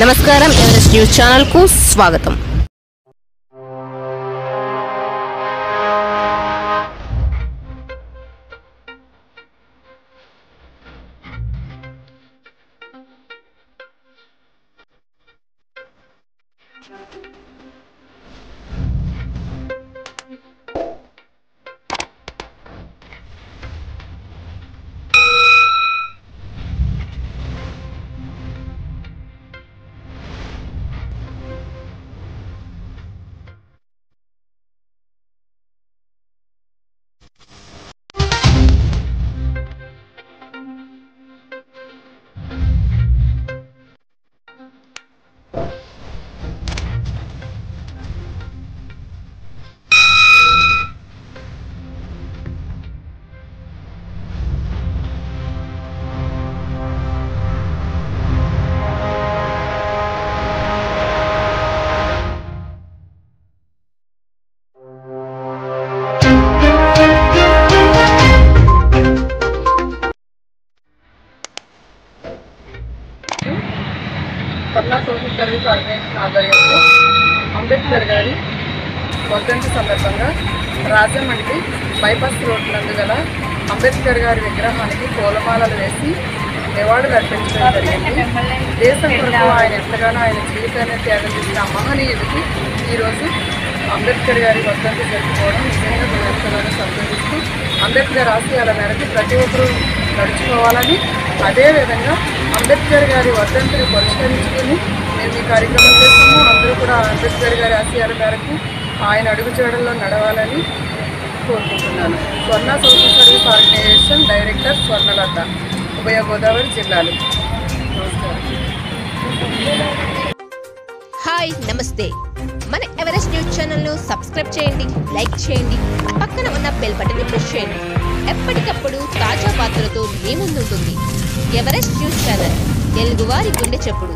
నమస్కారం, Everest news channel కు స్వాగతం. స్వర్ణ సోషల్ సర్వీస్ ఆర్గనైజేషన్ ఆధ్వర్యంలో అంబేద్కర్ గారి వర్ధంతి సందర్భంగా రాజమండ్రి బైపాస్ రోడ్ నందు గల అంబేద్కర్ గారి విగ్రహానికి పూలమాలలు వేసి నివాళులు అర్పించడం జరిగింది. దేశం కొరకు ఆయన ఎంతగానో ఆయన జీవితాన్ని త్యాగం చేసిన మహనీయుడికి ఈరోజు అంబేద్కర్ గారి వర్ధంతి జరుపుకోవడం నిజంగా దినోత్సవాన్ని సంతోషిస్తూ అంబేద్కర్ ఆశయాల మేరకు ప్రతి ఒక్కరూ నడుచుకోవాలని, అదేవిధంగా అంబేద్కర్ గారి వర్ధంతిని పరిష్కరించుకుని మేము ఈ కార్యక్రమం చేస్తాము. అందరూ కూడా అంబేద్కర్ గారి ఆశయాల మేరకు ఆయన అడుగుజాడల్లో నడవాలని కోరుకుంటున్నాను. Swarna social service organisation director Swarnalatha, ఉభయ గోదావరి జిల్లాలు. నమస్కారం. హాయ్, నమస్తే. మన ఎవరెస్ట్ న్యూస్ ఛానల్ ను సబ్స్క్రైబ్ చేయండి, లైక్ చేయండి, పక్కన ఉన్న బెల్ బటన్ ని ప్రెస్ చేయండి. ఎప్పటికప్పుడు తాజా వార్తలతో మీ ముందుంటుంది ఎవరెస్ట్ న్యూస్ ఛానల్, తెలుగువారి గుండె చప్పుడు.